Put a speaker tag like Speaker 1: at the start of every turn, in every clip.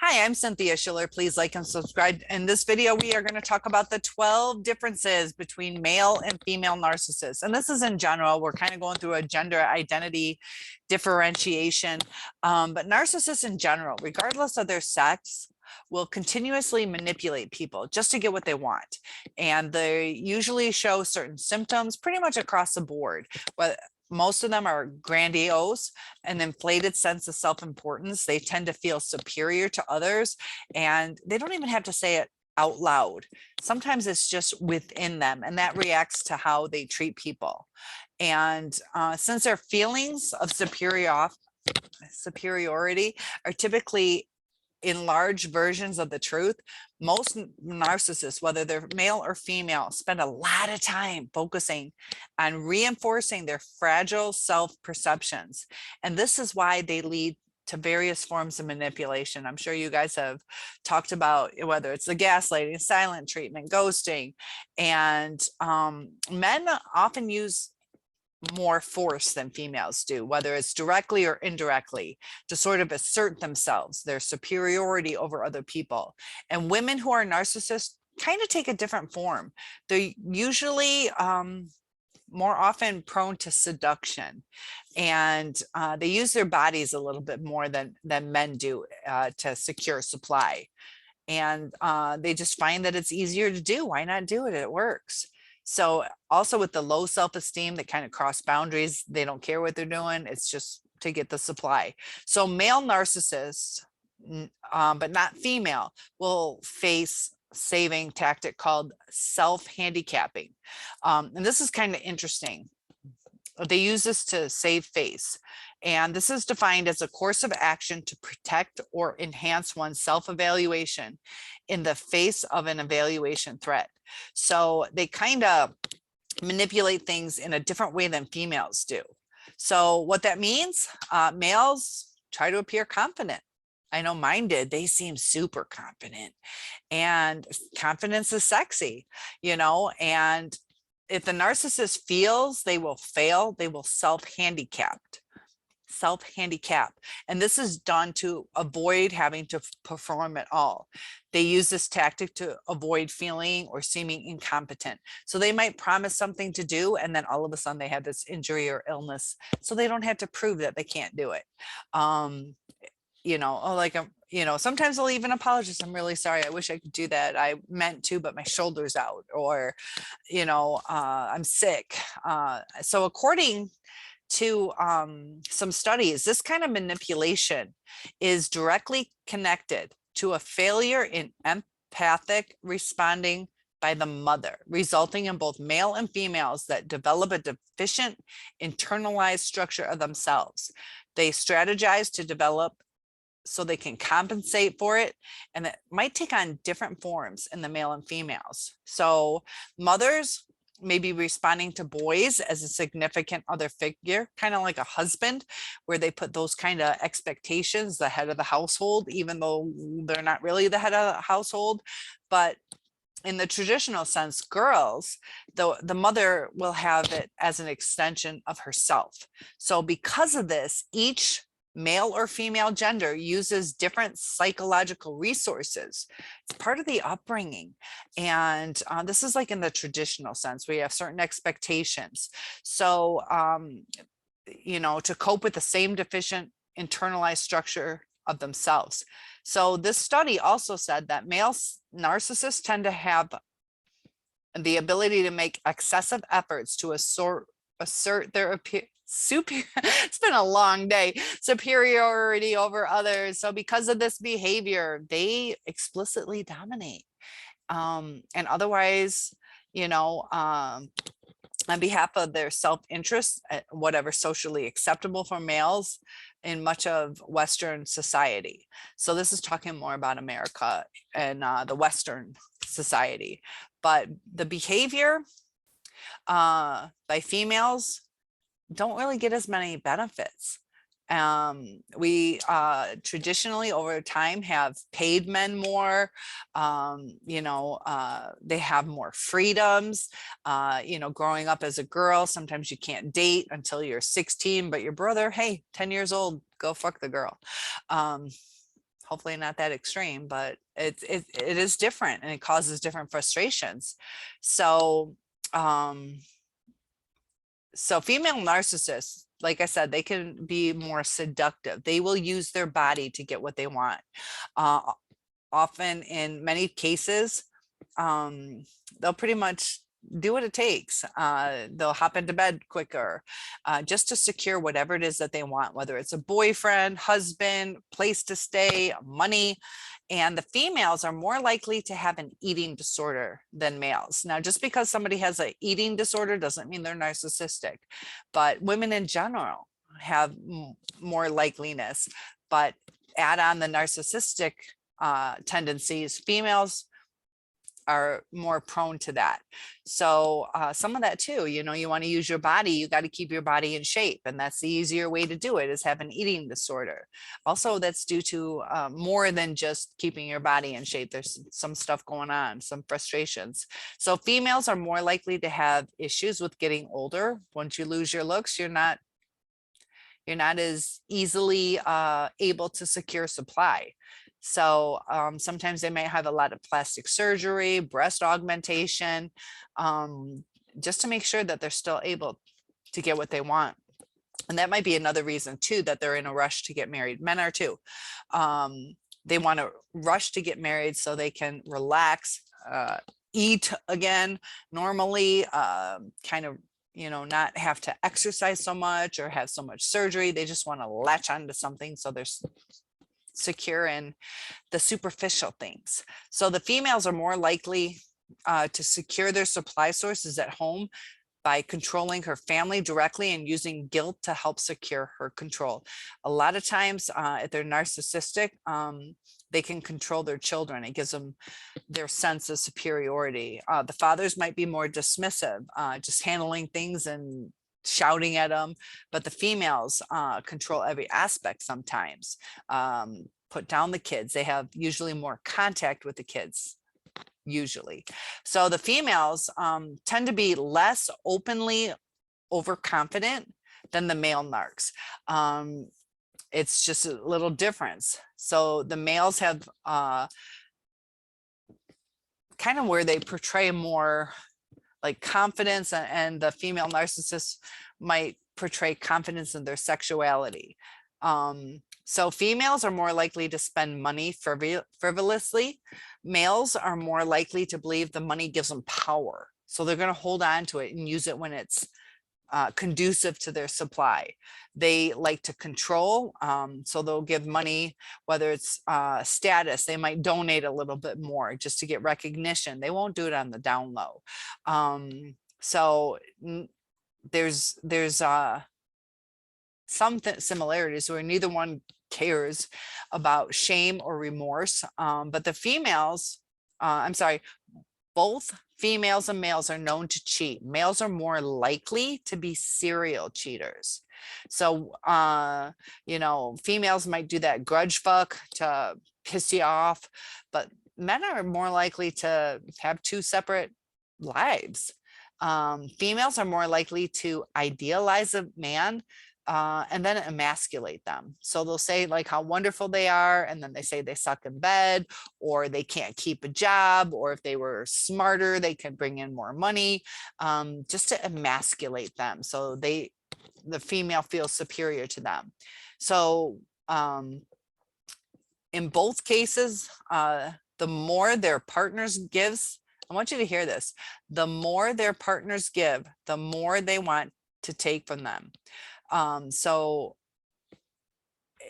Speaker 1: Hi, I'm Cynthia Schiller. Please like and subscribe. In this video, we are going to talk about the 12 differences between male and female narcissists. And this is in general. We're kind of going through a gender identity differentiation. But narcissists in general, regardless of their sex, will continuously manipulate people just to get what they want. And they usually show certain symptoms pretty much across the board. But most of them are grandiose, an inflated sense of self-importance. They tend to feel superior to others, and they don't even have to say it out loud. Sometimes it's just within them, and that reacts to how they treat people. And since their feelings of superiority are typically enlarged versions of the truth, most narcissists, whether they're male or female, spend a lot of time focusing on reinforcing their fragile self-perceptions. And this is why they lead to various forms of manipulation. I'm sure you guys have talked about whether it's the gaslighting, silent treatment, ghosting, and men often use more force than females do, whether it's directly or indirectly, to sort of assert themselves, their superiority over other people. And women who are narcissists kind of take a different form. They're usually more often prone to seduction, and they use their bodies a little bit more than men do to secure supply. And they just find that it's easier to do. Why not do it? It works. So also with the low self-esteem that kind of cross boundaries, they don't care what they're doing. It's just to get the supply. So male narcissists, but not female, will face saving tactic called self-handicapping. And this is kind of interesting. They use this to save face. And this is defined as a course of action to protect or enhance one's self-evaluation in the face of an evaluation threat. So they kind of manipulate things in a different way than females do. So what that means, males try to appear confident. I know mine did. They seem super confident, and confidence is sexy, and if the narcissist feels they will fail, they will self-handicap. And this is done to avoid having to perform at all. They use this tactic to avoid feeling or seeming incompetent. So they might promise something to do, and then all of a sudden they have this injury or illness, so they don't have to prove that they can't do it. Sometimes they'll even apologize. I'm really sorry. I wish I could do that. I meant to, but my shoulder's out, or, I'm sick. So according to some studies, this kind of manipulation is directly connected to a failure in empathic responding by the mother, resulting in both male and females that develop a deficient internalized structure of themselves. They strategize to develop so they can compensate for it, and it might take on different forms in the male and females. So mothers may be responding to boys as a significant other figure, kind of like a husband, where they put those kind of expectations, the head of the household, even though they're not really the head of the household. But in the traditional sense, girls, the mother will have it as an extension of herself. So because of this, each male or female gender uses different psychological resources. It's part of the upbringing. And this is like in the traditional sense, we have certain expectations. So, to cope with the same deficient internalized structure of themselves. So this study also said that male narcissists tend to have the ability to make excessive efforts to assert their it's been a long day, superiority over others. So because of this behavior, they explicitly dominate. And otherwise, on behalf of their self-interest, whatever socially acceptable for males in much of Western society. So this is talking more about America and the Western society. But the behavior by females don't really get as many benefits. We traditionally over time have paid men more. They have more freedoms. Growing up as a girl, sometimes you can't date until you're 16, but your brother, hey, 10 years old, go fuck the girl. hopefully not that extreme, but it is different and it causes different frustrations. So, so female narcissists, like I said, they can be more seductive. They will use their body to get what they want. Uh, Often in many cases, they'll pretty much do what it takes. They'll hop into bed quicker, just to secure whatever it is that they want, whether it's a boyfriend, husband, place to stay, money. And the females are more likely to have an eating disorder than males. Now, just because somebody has an eating disorder doesn't mean they're narcissistic, but women in general have more likeliness. But add on the narcissistic tendencies, females are more prone to that. So some of that too, you know, you want to use your body, you got to keep your body in shape. And that's the easier way to do it, is have an eating disorder. Also, that's due to more than just keeping your body in shape. There's some stuff going on, some frustrations. So females are more likely to have issues with getting older. Once you lose your looks, you're not as easily able to secure supply. So sometimes they might have a lot of plastic surgery, breast augmentation, just to make sure that they're still able to get what they want. And that might be another reason too, that they're in a rush to get married. Men are too. They want to rush to get married so they can relax, eat again normally, kind of, you know, not have to exercise so much or have so much surgery. They just want to latch onto something so they're secure in the superficial things. So the females are more likely to secure their supply sources at home by controlling her family directly and using guilt to help secure her control. A lot of times, if they're narcissistic, they can control their children. It gives them their sense of superiority. The fathers might be more dismissive, just handling things and shouting at them, but the females control every aspect sometimes. Put down the kids. They have usually more contact with the kids, usually. So the females tend to be less openly overconfident than the male narcs. It's just a little difference. So the males have kind of where they portray more like confidence, and the female narcissists might portray confidence in their sexuality. So females are more likely to spend money frivolously. Males are more likely to believe the money gives them power. So they're going to hold on to it and use it when it's conducive to their supply. They like to control. So they'll give money, whether it's status, they might donate a little bit more just to get recognition. They won't do it on the down low. So there's some similarities where neither one cares about shame or remorse. But the females, both females and males are known to cheat. Males are more likely to be serial cheaters. So, you know, females might do that grudge fuck to piss you off, but men are more likely to have two separate lives. Females are more likely to idealize a man and then emasculate them. So they'll say like how wonderful they are, and then they say they suck in bed, or they can't keep a job, or if they were smarter, they could bring in more money, just to emasculate them. So the female feels superior to them. So in both cases, the more their partners gives, I want you to hear this, the more their partners give, the more they want to take from them. So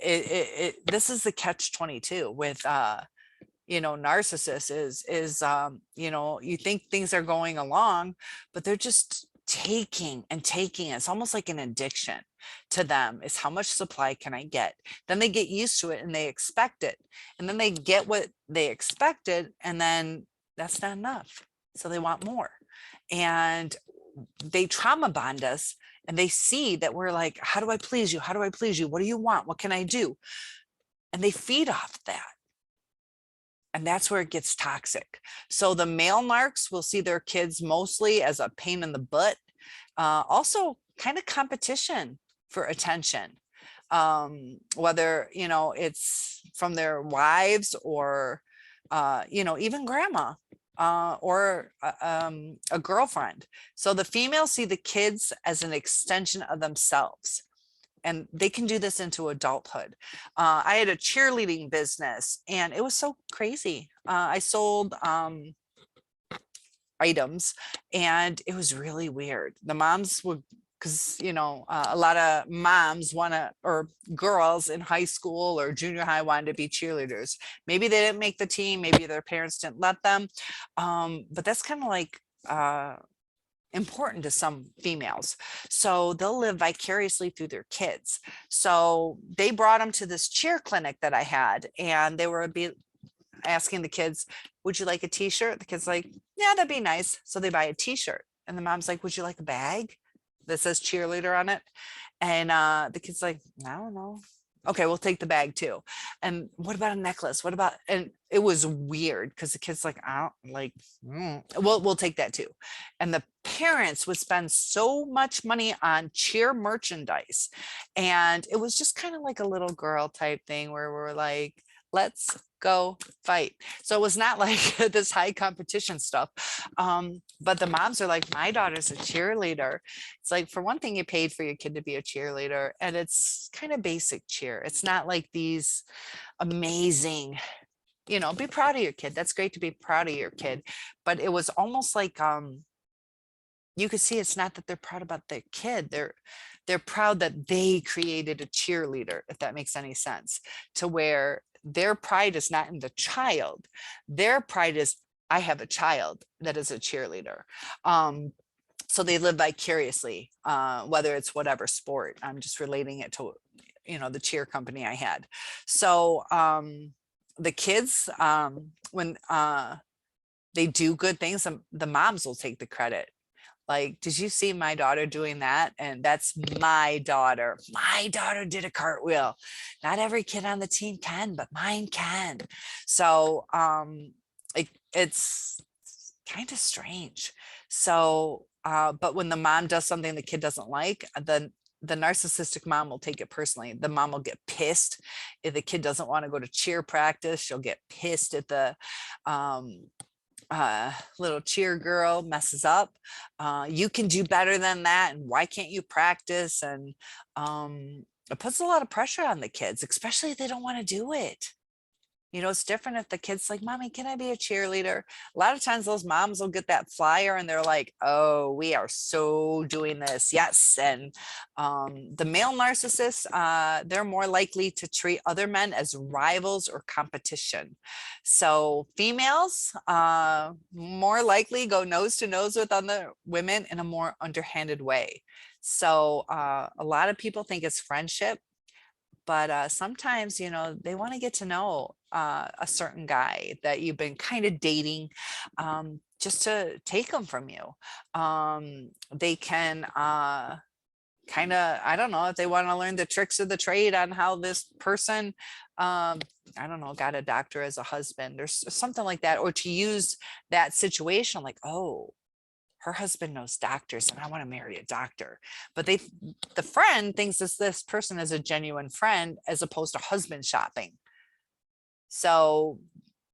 Speaker 1: this is the catch-22 with you know, narcissists is you know, you think things are going along, but they're just taking and taking. It's almost like an addiction to them. Is how much supply can I get? Then they get used to it and they expect it, and then they get what they expected, and then that's not enough, so they want more, and they trauma bond us. And they see that we're like, how do I please you? How do I please you? What do you want? What can I do? And they feed off that. And that's where it gets toxic. So the male narcs will see their kids mostly as a pain in the butt. Also kind of competition for attention. Whether, you know, it's from their wives or, even grandma, or a girlfriend. So the females see the kids as an extension of themselves, and they can do this into adulthood. I had a cheerleading business, and it was so crazy. I sold items, and it was really weird. The moms would, because a lot of moms want to, or girls in high school or junior high wanted to be cheerleaders. Maybe they didn't make the team, maybe their parents didn't let them, but that's kind of like important to some females. So they'll live vicariously through their kids. So they brought them to this cheer clinic that I had, and they were asking the kids, would you like a t-shirt? The kid's like, yeah, that'd be nice. So they buy a t-shirt, and the mom's like, would you like a bag that says cheerleader on it? And the kid's like, I don't know. Okay, we'll take the bag too. And what about a necklace? What about, and it was weird because the kid's like, I don't like, we'll take that too. And the parents would spend so much money on cheer merchandise. And it was just kind of like a little girl type thing where we're like, let's go fight. So it was not like this high competition stuff. But the moms are like, my daughter's a cheerleader. It's like, for one thing, you paid for your kid to be a cheerleader, and it's kind of basic cheer. It's not like these amazing, be proud of your kid. That's great to be proud of your kid. But it was almost like, you could see it's not that they're proud about their kid. They're proud that they created a cheerleader, if that makes any sense, to where their pride is not in the child. Their pride is, I have a child that is a cheerleader. So they live vicariously, whether it's whatever sport. I'm just relating it to, the cheer company I had. So the kids, when they do good things, the moms will take the credit. Like, did you see my daughter doing that? And that's my daughter. My daughter did a cartwheel. Not every kid on the team can, but mine can. So it's kind of strange. So, but when the mom does something the kid doesn't like, then the narcissistic mom will take it personally. The mom will get pissed if the kid doesn't want to go to cheer practice. She'll get pissed at the little cheer girl messes up. You can do better than that, and why can't you practice? And it puts a lot of pressure on the kids, especially if they don't want to do it. It's different if the kid's like, mommy, can I be a cheerleader? A lot of times those moms will get that flyer and they're like, oh, we are so doing this. Yes. And the male narcissists, they're more likely to treat other men as rivals or competition. So females more likely go nose to nose with other women in a more underhanded way. So a lot of people think it's friendship, but sometimes, they want to get to know a certain guy that you've been kind of dating, just to take them from you. They can kind of, I don't know, if they want to learn the tricks of the trade on how this person, I don't know, got a doctor as a husband or something like that, or to use that situation like, oh, her husband knows doctors and I want to marry a doctor. But the friend thinks this person is a genuine friend as opposed to husband shopping. So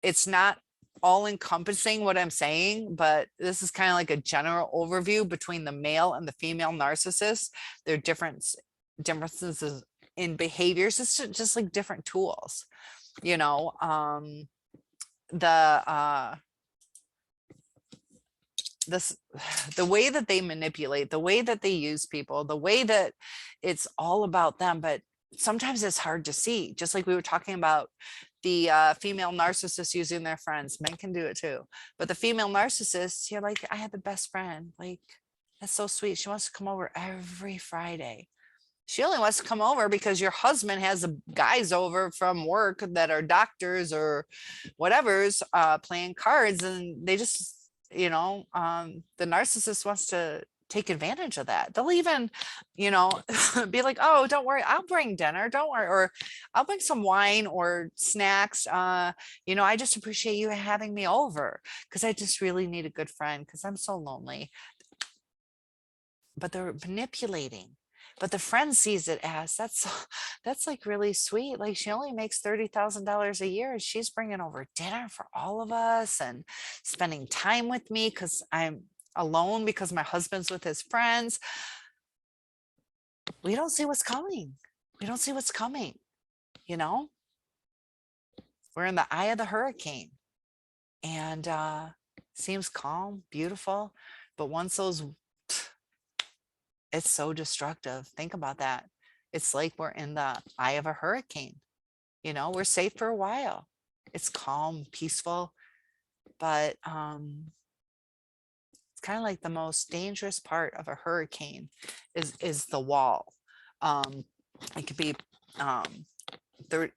Speaker 1: it's not all encompassing what I'm saying, but this is kind of like a general overview between the male and the female narcissist. There are differences in behaviors. It's just like different tools, the way that they manipulate, the way that they use people, the way that it's all about them. But sometimes it's hard to see, just like we were talking about the female narcissist using their friends. Men can do it too, but the female narcissist, you're like, I have the best friend, like, that's so sweet, she wants to come over every Friday. She only wants to come over because your husband has guys over from work that are doctors or whatever's playing cards, and they just, the narcissist wants to take advantage of that. They'll even, be like, oh, don't worry, I'll bring dinner, don't worry, or I'll bring some wine or snacks. I just appreciate you having me over because I just really need a good friend because I'm so lonely. But they're manipulating. But the friend sees it as that's like really sweet. Like she only makes $30,000 a year and she's bringing over dinner for all of us and spending time with me because I'm alone because my husband's with his friends. We don't see what's coming. We don't see what's coming, you know? We're in the eye of the hurricane and seems calm, beautiful. But once those, it's so destructive. Think about that. It's like we're in the eye of a hurricane. You know, we're safe for a while. It's calm, peaceful, but it's kind of like the most dangerous part of a hurricane is the wall. It could be thir-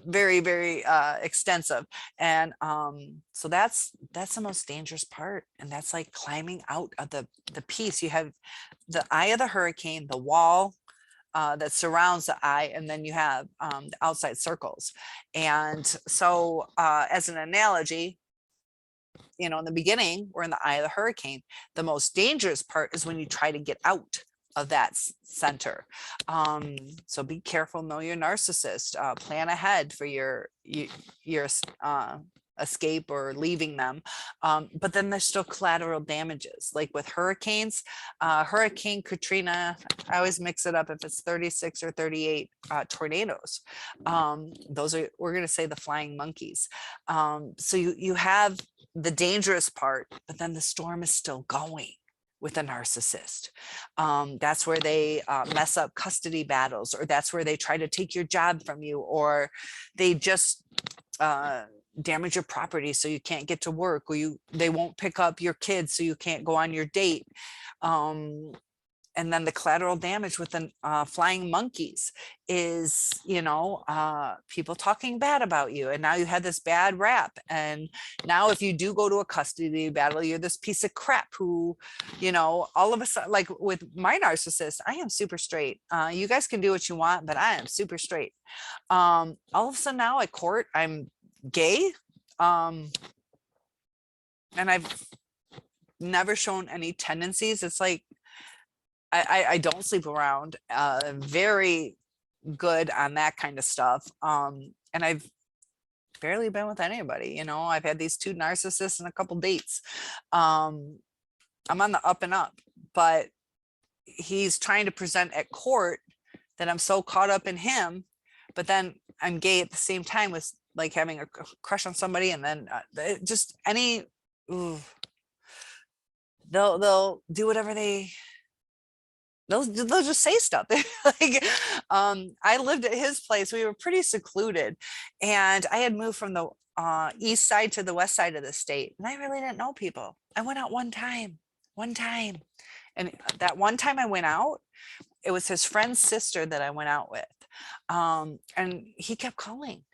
Speaker 1: very, very extensive, and so that's the most dangerous part, and that's like climbing out of the piece. You have the eye of the hurricane, the wall that surrounds the eye, and then you have the outside circles. And so as an analogy, you know, in the beginning, we're in the eye of the hurricane. The most dangerous part is when you try to get out of that center. So be careful, know your narcissist, plan ahead for your escape or leaving them. But then there's still collateral damages, like with hurricanes. Hurricane Katrina, I always mix it up if it's 36 or 38 tornadoes. Those are, we're going to say, the flying monkeys. So you have the dangerous part, but then the storm is still going with a narcissist. That's where they mess up custody battles, or that's where they try to take your job from you, or they just damage your property so you can't get to work, or they won't pick up your kids so you can't go on your date. And then the collateral damage with the flying monkeys is, you know, people talking bad about you. And now you had this bad rap. And now if you do go to a custody battle, you're this piece of crap who, you know, all of a sudden, like with my narcissist, I am super straight. You guys can do what you want, but I am super straight. All of a sudden now at court, I'm gay. And I've never shown any tendencies. It's like, I don't sleep around, very good on that kind of stuff. And I've barely been with anybody, you know, I've had these 2 narcissists and a couple dates. I'm on the up and up, but he's trying to present at court that I'm so caught up in him, but then I'm gay at the same time, with like having a crush on somebody. And then just any, ooh, they'll do whatever they'll just say stuff. Like, I lived at his place. We were pretty secluded, and I had moved from the east side to the west side of the state, and I really didn't know people. I went out one time, and that one time I went out, it was his friend's sister that I went out with, and he kept calling.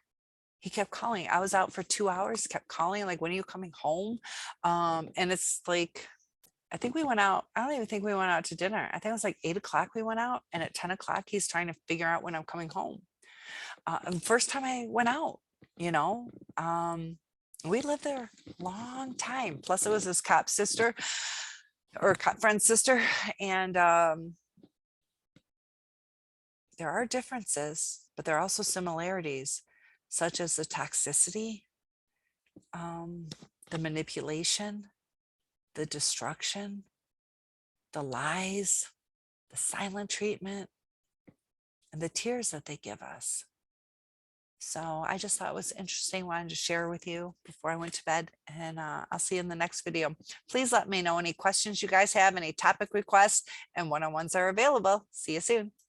Speaker 1: He kept calling. I was out for 2 hours, kept calling, like, when are you coming home? And it's like, I think we went out. I don't even think we went out to dinner. I think it was like 8 o'clock we went out. And at 10 o'clock, he's trying to figure out when I'm coming home. And first time I went out, you know, we lived there a long time. Plus it was his cop sister or cop friend's sister. And there are differences, but there are also similarities, such as the toxicity, the manipulation, the destruction, the lies, the silent treatment, and the tears that they give us. So I just thought it was interesting, wanted to share with you before I went to bed, and I'll see you in the next video. Please let me know any questions you guys have, any topic requests, and one-on-ones are available. See you soon.